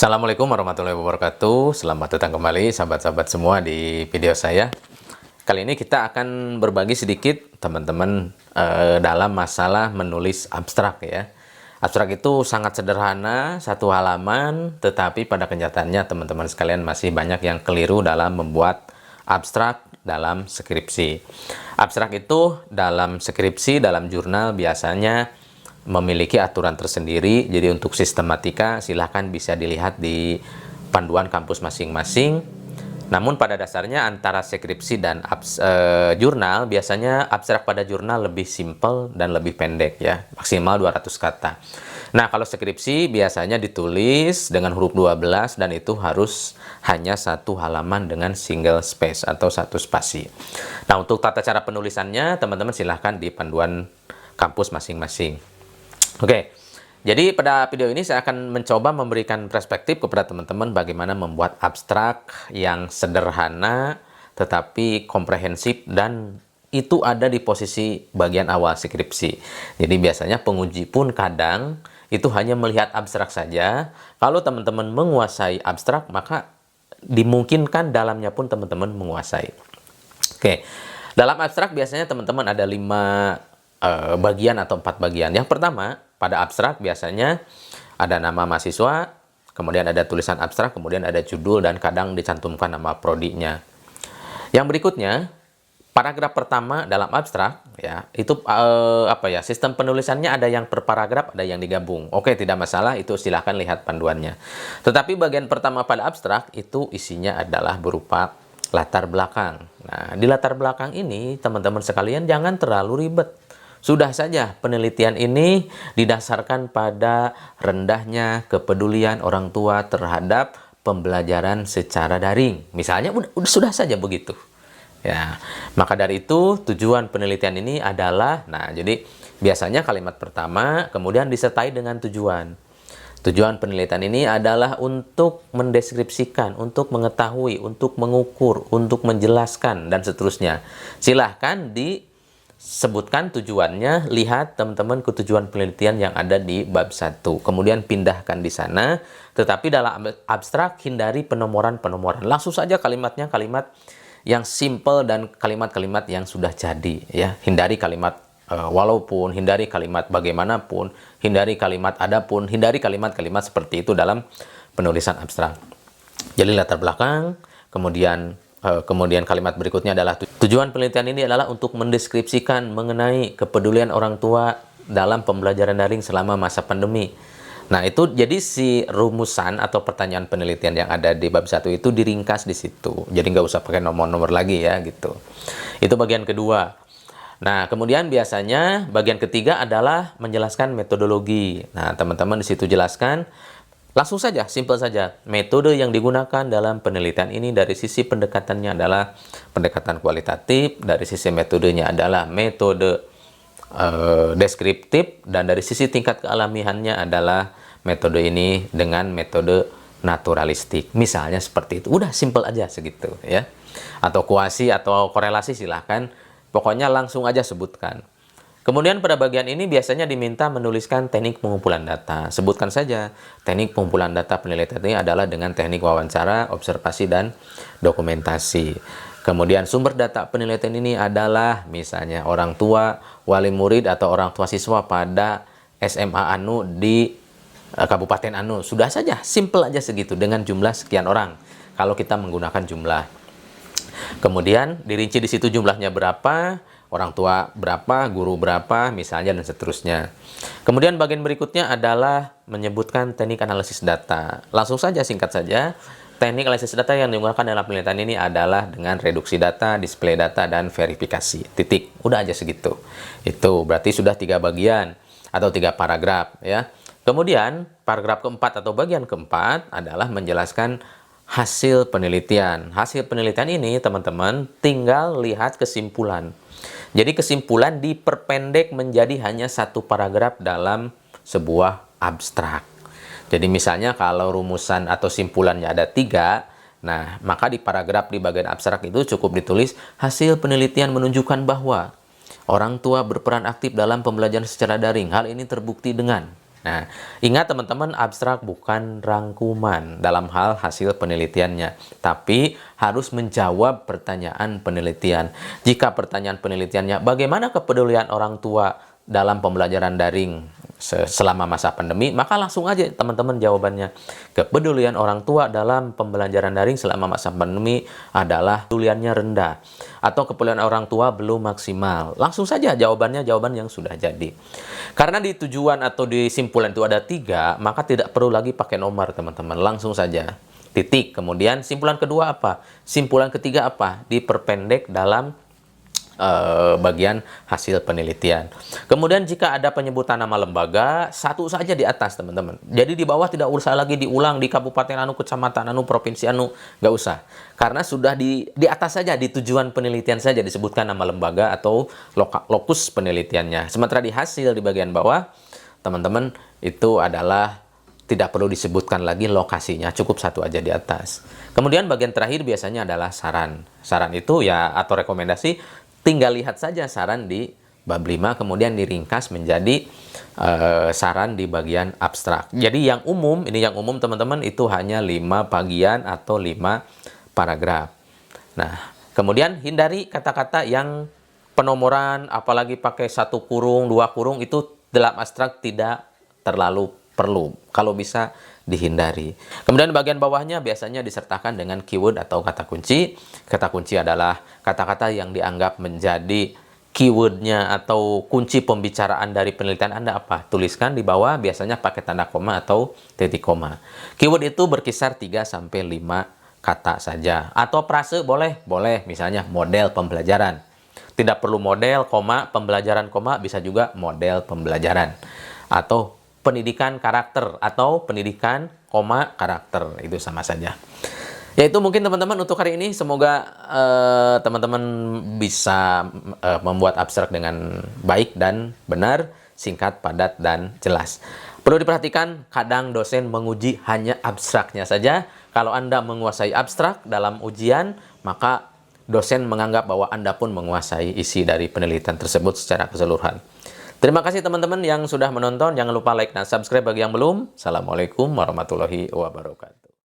Assalamualaikum warahmatullahi wabarakatuh. Selamat datang kembali sahabat-sahabat semua di video saya. Kali ini kita akan berbagi sedikit teman-teman dalam masalah menulis abstrak ya. Abstrak itu sangat sederhana, satu halaman, tetapi pada kenyataannya teman-teman sekalian masih banyak yang keliru dalam membuat abstrak dalam skripsi. Abstrak itu dalam skripsi, dalam jurnal biasanya memiliki aturan tersendiri. Jadi untuk sistematika silahkan bisa dilihat di panduan kampus masing-masing. Namun pada dasarnya antara skripsi dan jurnal biasanya abstrak pada jurnal lebih simple dan lebih pendek ya, maksimal 200 kata. Nah, kalau skripsi biasanya ditulis dengan huruf 12 dan itu harus hanya satu halaman dengan single space atau satu spasi. Nah, untuk tata cara penulisannya teman-teman silahkan di panduan kampus masing-masing. Oke, jadi pada video ini saya akan mencoba memberikan perspektif kepada teman-teman bagaimana membuat abstrak yang sederhana tetapi komprehensif dan itu ada di posisi bagian awal skripsi. Jadi biasanya penguji pun kadang itu hanya melihat abstrak saja. Kalau teman-teman menguasai abstrak, maka dimungkinkan dalamnya pun teman-teman menguasai. Oke, dalam abstrak biasanya teman-teman ada 5 bagian atau 4 bagian. Yang pertama, pada abstrak biasanya ada nama mahasiswa, kemudian ada tulisan abstrak, kemudian ada judul dan kadang dicantumkan nama prodinya. Yang berikutnya, paragraf pertama dalam abstrak ya, itu sistem penulisannya ada yang per paragraf, ada yang digabung. Oke, tidak masalah, itu silahkan lihat panduannya. Tetapi bagian pertama pada abstrak itu isinya adalah berupa latar belakang. Nah, di latar belakang ini teman-teman sekalian jangan terlalu ribet. Sudah saja penelitian ini didasarkan pada rendahnya kepedulian orang tua terhadap pembelajaran secara daring. Misalnya sudah saja begitu. Ya, maka dari itu tujuan penelitian ini adalah, nah jadi biasanya kalimat pertama kemudian disertai dengan tujuan. Tujuan penelitian ini adalah untuk mendeskripsikan, untuk mengetahui, untuk mengukur, untuk menjelaskan, dan seterusnya. Silahkan disebutkan tujuannya, lihat teman-teman ke tujuan penelitian yang ada di bab 1. Kemudian pindahkan di sana, tetapi dalam abstrak hindari penomoran-penomoran. Langsung saja kalimatnya kalimat yang simple dan kalimat-kalimat yang sudah jadi ya. Hindari kalimat walaupun, hindari kalimat bagaimanapun, hindari kalimat adapun, hindari kalimat-kalimat seperti itu dalam penulisan abstrak. Jadi latar belakang, kemudian kalimat berikutnya adalah tujuan penelitian ini adalah untuk mendeskripsikan mengenai kepedulian orang tua dalam pembelajaran daring selama masa pandemi. Nah, itu jadi si rumusan atau pertanyaan penelitian yang ada di bab 1 itu diringkas di situ. Jadi nggak usah pakai nomor-nomor lagi ya gitu. Itu bagian kedua. Nah, kemudian biasanya bagian ketiga adalah menjelaskan metodologi. Nah, teman-teman di situ jelaskan langsung saja, simple saja. Metode yang digunakan dalam penelitian ini dari sisi pendekatannya adalah pendekatan kualitatif, dari sisi metodenya adalah metode deskriptif, dan dari sisi tingkat kealamiannya adalah metode ini dengan metode naturalistik. Misalnya seperti itu. Udah simple aja segitu ya. Atau kuasi atau korelasi silahkan. Pokoknya langsung aja sebutkan. Kemudian pada bagian ini biasanya diminta menuliskan teknik pengumpulan data. Sebutkan saja, teknik pengumpulan data penelitian ini adalah dengan teknik wawancara, observasi, dan dokumentasi. Kemudian sumber data penelitian ini adalah misalnya orang tua, wali murid, atau orang tua siswa pada SMA Anu di Kabupaten Anu. Sudah saja, simple aja segitu dengan jumlah sekian orang kalau kita menggunakan jumlah. Kemudian dirinci di situ jumlahnya berapa, orang tua berapa, guru berapa, misalnya, dan seterusnya. Kemudian bagian berikutnya adalah menyebutkan teknik analisis data. Langsung saja, singkat saja. Teknik analisis data yang digunakan dalam penelitian ini adalah dengan reduksi data, display data, dan verifikasi. Titik. Udah aja segitu. Itu berarti sudah 3 bagian atau 3 paragraf ya. Kemudian paragraf keempat atau bagian keempat adalah menjelaskan hasil penelitian. Hasil penelitian ini teman-teman tinggal lihat kesimpulan. Jadi kesimpulan diperpendek menjadi hanya 1 paragraf dalam sebuah abstrak. Jadi misalnya kalau rumusan atau simpulannya ada 3, nah maka di paragraf di bagian abstrak itu cukup ditulis hasil penelitian menunjukkan bahwa orang tua berperan aktif dalam pembelajaran secara daring. Hal ini terbukti dengan Nah, ingat teman-teman, abstrak bukan rangkuman dalam hal hasil penelitiannya, tapi harus menjawab pertanyaan penelitian. Jika pertanyaan penelitiannya, bagaimana kepedulian orang tua dalam pembelajaran daring selama masa pandemi, maka langsung aja teman-teman jawabannya. Kepedulian orang tua dalam pembelajaran daring selama masa pandemi adalah kepeduliannya rendah, atau kepedulian orang tua belum maksimal. Langsung saja jawabannya jawaban yang sudah jadi. Karena di tujuan atau di simpulan itu ada 3, maka tidak perlu lagi pakai nomor teman-teman. Langsung saja titik. Kemudian simpulan kedua apa? Simpulan ketiga apa? Diperpendek dalam bagian hasil penelitian. Kemudian jika ada penyebutan nama lembaga, satu saja di atas teman-teman. Jadi di bawah tidak usah lagi diulang di kabupaten anu, kecamatan anu, provinsi anu, nggak usah. Karena sudah di atas saja, di tujuan penelitian saja disebutkan nama lembaga atau lokus penelitiannya. Sementara di hasil di bagian bawah, teman-teman, itu adalah tidak perlu disebutkan lagi lokasinya, cukup satu aja di atas. Kemudian bagian terakhir biasanya adalah saran. Saran itu ya atau rekomendasi, tinggal lihat saja saran di bab 5, kemudian diringkas menjadi saran di bagian abstrak. Jadi yang umum, ini yang umum teman-teman, itu hanya 5 bagian atau 5 paragraf. Nah, kemudian hindari kata-kata yang penomoran, apalagi pakai 1 kurung, 2 kurung, itu dalam abstrak tidak terlalu perlu. Kalau bisa dihindari. Kemudian bagian bawahnya biasanya disertakan dengan keyword atau kata kunci. Kata kunci adalah kata-kata yang dianggap menjadi keywordnya atau kunci pembicaraan dari penelitian Anda apa? Tuliskan di bawah, biasanya pakai tanda koma atau titik koma. Keyword itu berkisar 3-5 kata saja. Atau frase boleh, misalnya model pembelajaran. Tidak perlu model, koma, pembelajaran, koma, bisa juga model pembelajaran. Atau pendidikan karakter atau pendidikan, koma, karakter. Itu sama saja. Ya itu mungkin teman-teman untuk hari ini. Semoga teman-teman bisa membuat abstrak dengan baik dan benar, singkat, padat, dan jelas. Perlu diperhatikan, kadang dosen menguji hanya abstraknya saja. Kalau Anda menguasai abstrak dalam ujian, maka dosen menganggap bahwa Anda pun menguasai isi dari penelitian tersebut secara keseluruhan. Terima kasih teman-teman yang sudah menonton. Jangan lupa like dan subscribe bagi yang belum. Assalamualaikum warahmatullahi wabarakatuh.